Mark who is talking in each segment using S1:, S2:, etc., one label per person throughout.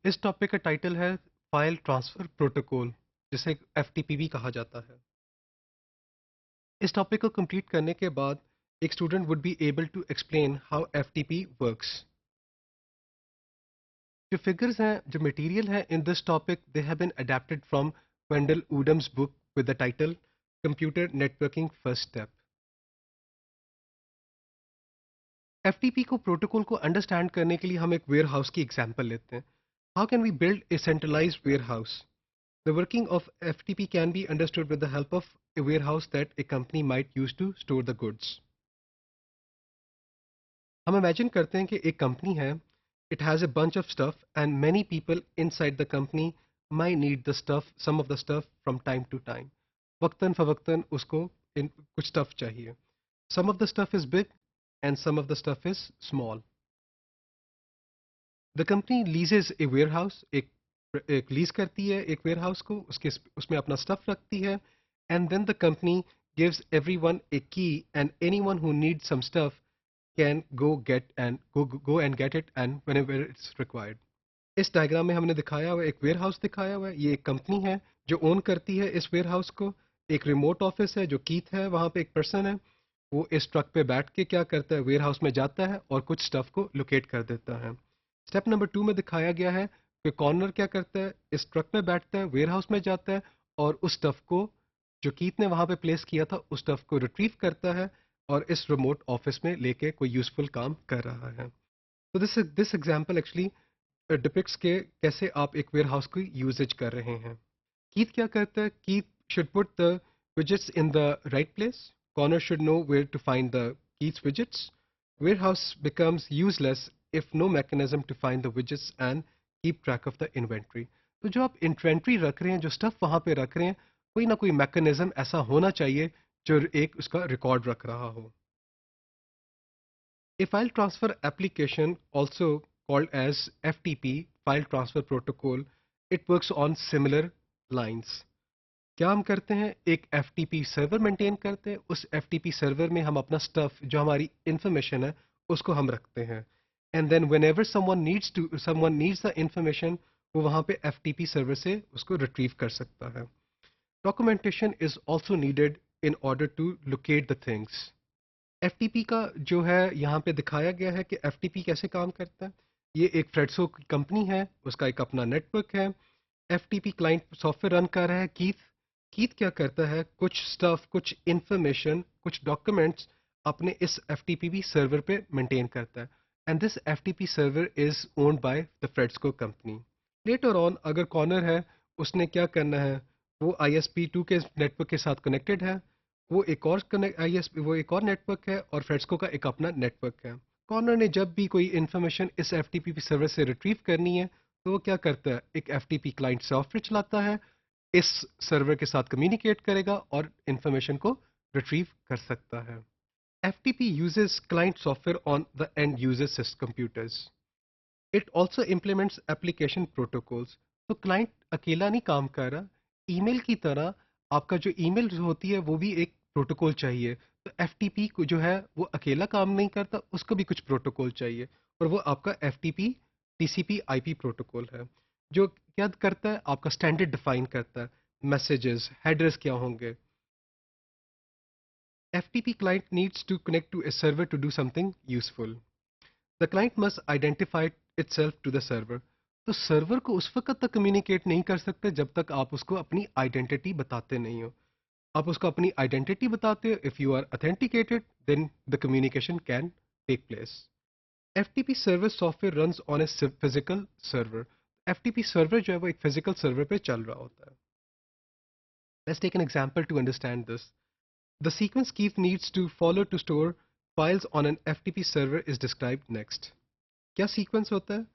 S1: इस टॉपिक का टाइटल है फाइल ट्रांसफर प्रोटोकॉल, जिसे एफटीपी भी कहा जाता है। इस टॉपिक को कंप्लीट करने के बाद एक student would be able to explain how FTP works. जो फिगर्स हैं, जो मटेरियल है in this topic, they have been adapted from Wendell Odom's book with the title computer networking first step. FTP को protocol को understand करने के लिए हम एक वेयर हाउस की एग्जांपल लेते हैं। How can we build a centralised warehouse? The working of FTP can be understood with the help of a warehouse that a company might use to store the goods. हम imagine करते हैं कि एक company है, it has a bunch of stuff and many people inside the company might need the stuff, some of the stuff from time to time. वक्तन फवक्तन उसको कुछ stuff चाहिए. Some of the stuff is big and some of the stuff is small. The company leases a warehouse, एक lease करती है एक warehouse को, उसके उसमें अपना स्टफ रखती है, and then the company gives everyone a key and anyone who needs some stuff can go and get it and whenever it's required. इस डायग्राम में हमने दिखाया हुआ है, एक वेयरहाउस दिखाया हुआ है। ये एक कंपनी है जो ओन करती है इस वेयरहाउस को। एक रिमोट ऑफिस है जो कीथ है, वहाँ पे एक पर्सन है। वो इस ट्रक पे बैठ के क्या करता है, वेयरहाउस में जाता है और कुछ स्टफ को लोकेट कर देता है। स्टेप नंबर 2 में दिखाया गया है कि कॉर्नर क्या करता है, इस ट्रक में बैठता है, वेयरहाउस में जाता है और उस स्टफ को जो कीथ ने वहाँ पे प्लेस किया था उस स्टफ को रिट्रीव करता है और इस रिमोट ऑफिस में लेके कोई यूजफुल काम कर रहा है। तो दिस एग्जांपल एक्चुअली डिपिक्ट्स के कैसे आप एक वेयरहाउस की यूजेज कर रहे हैं। कीथ क्या करता है, Keith should put the widgets in the right place. Connor should know where to find the Keith's widgets. Warehouse becomes useless if no mechanism to find the widgets and keep track of the inventory. तो जो आप inventory रख रहे हैं, जो stuff वहां पे रख रहे हैं, कोई ना कोई मैकेनिज्म ऐसा होना चाहिए जो एक उसका रिकॉर्ड रख रहा हो। A file transfer application, also called as FTP, File Transfer Protocol, it works on similar lines. क्या हम करते हैं, एक FTP सर्वर मेंटेन करते हैं। उस FTP सर्वर में हम अपना स्टफ, जो हमारी इंफॉर्मेशन है, उसको हम रखते हैं। And then whenever someone needs the information, वो वहाँ पे FTP सर्वर से उसको रिट्रीव कर सकता है। Documentation is also needed in order to locate the things. FTP का जो है यहाँ पे दिखाया गया है कि एफटीपी कैसे काम करता है। ये एक फ्रेडसो की कंपनी है, उसका एक अपना नेटवर्क है। एफटीपी क्लाइंट सॉफ्टवेयर रन कर रहा है कीथ। कीथ क्या करता है, कुछ स्टफ, कुछ इंफॉर्मेशन, कुछ डॉक्यूमेंट्स अपने इस एफटीपी सर्वर पे मेंटेन करता है। And this FTP server is owned by the Fredsco company. Later on अगर कॉर्नर है, उसने क्या करना है, वो ISP2 के नेटवर्क के साथ कनेक्टेड है। वो एक और कनेक्ट ISP, वो एक और नेटवर्क है और फ्रेड्सको का एक अपना नेटवर्क है। कॉर्नर ने जब भी कोई इन्फॉर्मेशन इस एफटीपी सर्वर से रिट्रीव करनी है, तो वो क्या करता है, एक एफटीपी क्लाइंट सॉफ्टवेयर चलाता है, इस सर्वर के साथ कम्युनिकेट करेगा और इन्फॉर्मेशन को रिट्रीव कर सकता है। FTP uses client software on the end user's computers. It also implements application protocols. तो क्लाइंट अकेला नहीं काम कर रहा। ईमेल की तरह आपका जो ईमेल होती है वो भी एक प्रोटोकॉल चाहिए। तो एफटीपी को जो है वो अकेला काम नहीं करता, उसको भी कुछ प्रोटोकॉल चाहिए। और वो आपका एफटीपी टीसीपी आईपी प्रोटोकॉल है, जो क्या करता है, आपका स्टैंडर्ड डिफाइन करता है। मैसेजेस, हेडर्स क्या होंगे। FTP client needs to connect to a server to do something useful. The client must identify itself to the server. तो सर्वर को उस वक्त तक कम्युनिकेट नहीं कर सकते जब तक आप उसको अपनी आइडेंटिटी बताते नहीं हो। आप उसको अपनी आइडेंटिटी बताते हो, if you are authenticated, then the communication can take place. FTP server software runs on a physical server. FTP server जो है वो एक फिजिकल सर्वर पे चल रहा होता है। Let's take an example to understand this. The sequence Keith needs to follow to store files on an FTP server is described next. क्या सीक्वेंस होता है?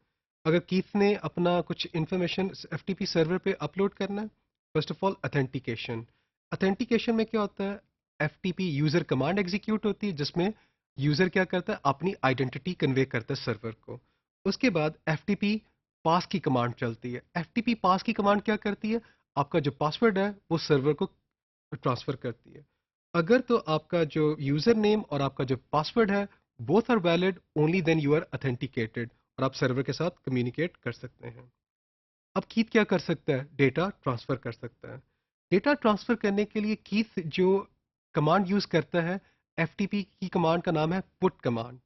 S1: अगर कीथ ने अपना कुछ इंफॉर्मेशन FTP सर्वर पे अपलोड करना है, first of all authentication. Authentication में क्या होता है, FTP यूजर कमांड एग्जीक्यूट होती है जिसमें यूजर क्या करता है, अपनी आइडेंटिटी कन्वे करता है सर्वर को। उसके बाद FTP पास की कमांड चलती है। FTP पास की कमांड क्या करती है, आपका जो पासवर्ड है वो सर्वर को ट्रांसफर करती है। अगर तो आपका जो यूजर नेम और आपका जो पासवर्ड है, both are valid, only then you are authenticated और आप सर्वर के साथ कम्युनिकेट कर सकते हैं। अब कीथ क्या कर सकता है? डेटा ट्रांसफर कर सकता है। डेटा ट्रांसफर करने के लिए कीथ जो कमांड यूज करता है, एफटीपी की कमांड का नाम है put command.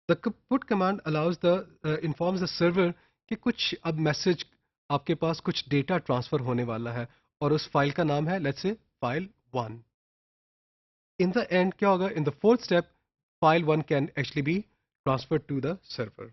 S1: The put command allows the informs the server कि कुछ अब मैसेज आपके पास कुछ डेटा ट्रांसफर होने वाला है और उस फाइल का नाम है let's say file 1। In the end क्या होगा? In the fourth step file 1 can actually be transfer to the server.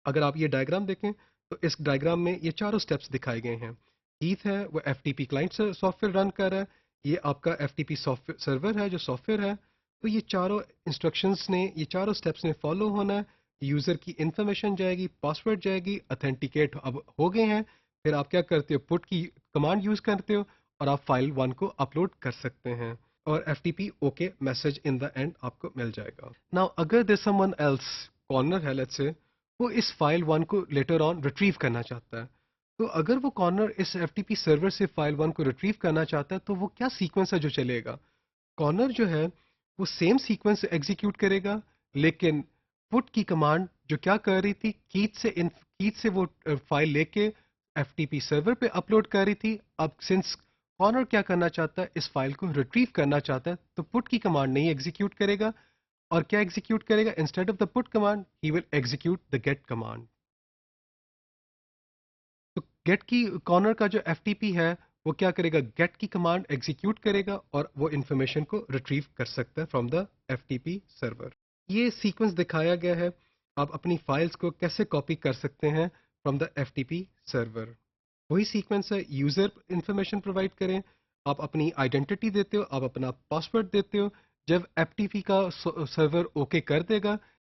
S1: अगर आप ये डायग्राम देखें तो इस डायग्राम में ये चारों स्टेप्स दिखाए गए हैं। कीथ है वो एफटीपी क्लाइंट सॉफ्टवेयर रन कर रहा है, ये आपका एफटीपी सॉफ्टवेयर सर्वर है जो सॉफ्टवेयर है। तो ये चारों इंस्ट्रक्शंस ने, ये चारों स्टेप्स ने फॉलो होना है। यूजर की इंफॉर्मेशन जाएगी, पासवर्ड जाएगी, अथेंटिकेट अब हो गए हैं। फिर आप क्या करते हो? पुट की कमांड यूज करते हो और आप फाइल 1 को अपलोड कर सकते हैं और FTP okay message in the end आपको मिल जाएगा। नाउ अगर देयर समवन एल्स कॉर्नर है लेट्स से, वो इस फाइल 1 को लेटर ऑन रिट्रीव करना चाहता है। तो अगर वो कॉर्नर इस एफटीपी सर्वर से फाइल 1 को रिट्रीव करना चाहता है तो वो क्या सीक्वेंस है जो चलेगा? कॉर्नर जो है वो सेम सीक्वेंस एग्जीक्यूट करेगा, लेकिन पुट की कमांड जो क्या कर रही थी, कीथ से वो फाइल लेके एफटीपी सर्वर पे अपलोड कर रही थी। अब सिंस कॉर्नर क्या करना चाहता है, इस फाइल को रिट्रीव करना चाहता है, तो पुट की कमांड नहीं एग्जीक्यूट करेगा। और क्या एग्जीक्यूट करेगा? Instead of the put command he will execute the get command. तो गेट की कॉर्नर का जो एफटीपी है वो क्या करेगा? गेट की कमांड एग्जीक्यूट करेगा और वो इंफॉर्मेशन को रिट्रीव कर सकता है फ्रॉम द एफटीपी सर्वर। ये सीक्वेंस दिखाया गया है। आप अपनी फाइल्स को कैसे कॉपी कर सकते हैं फ्रॉम द एफटीपी सर्वर। वही सीक्वेंस है, यूजर इंफॉर्मेशन प्रोवाइड करें, आप अपनी आइडेंटिटी देते हो, आप अपना पासवर्ड देते हो। जब एफटीपी का सर्वर ओके कर देगा,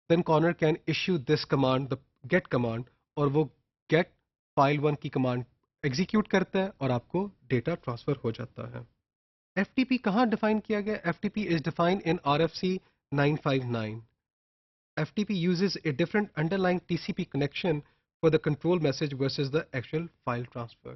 S1: then corner can issue this command, the get command, और वो गेट फाइल 1 की कमांड एग्जीक्यूट करता है और आपको डेटा ट्रांसफर हो जाता है। एफटीपी कहाँ डिफाइन किया गया? FTP is defined in RFC 959। FTP uses a different underlying TCP connection for the control message versus the actual file transfer.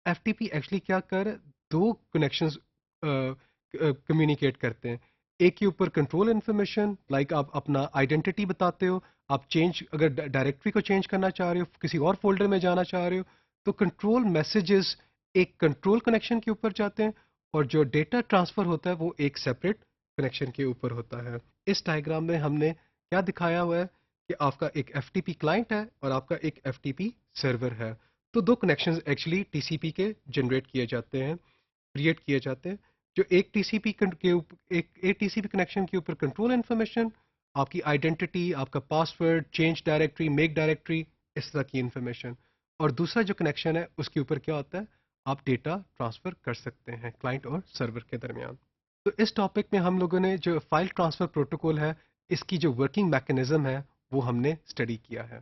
S1: FTP actually क्या कर दो कनेक्शंस कम्युनिकेट करते हैं। एक के ऊपर कंट्रोल इन्फॉर्मेशन, लाइक आप अपना आइडेंटिटी बताते हो, आप चेंज अगर डायरेक्टरी को चेंज करना चाह रहे हो, किसी और फोल्डर में जाना चाह रहे हो, तो कंट्रोल मैसेजेस एक कंट्रोल कनेक्शन के ऊपर जाते हैं और जो डेटा ट्रांसफर होता है वो एक सेपरेट कनेक्शन के ऊपर होता है। इस डायग्राम में हमने क्या दिखाया हुआ है कि आपका एक एफटीपी क्लाइंट है और आपका एक एफटीपी सर्वर है। तो दो कनेक्शंस एक्चुअली टीसीपी के जनरेट किए जाते हैं, क्रिएट किए जाते हैं। जो एक टीसीपी के एक टीसीपी कनेक्शन के ऊपर कंट्रोल इन्फॉर्मेशन, आपकी आइडेंटिटी, आपका password, change directory, make directory, इस तरह की इन्फॉर्मेशन। और दूसरा जो कनेक्शन है उसके ऊपर क्या होता है? आप डेटा ट्रांसफर कर सकते हैं क्लाइंट और सर्वर के दरमियान। तो इस टॉपिक में हम लोगों ने जो फाइल ट्रांसफर प्रोटोकॉल है, इसकी जो वर्किंग मैकेनिज्म है वो हमने स्टडी किया है।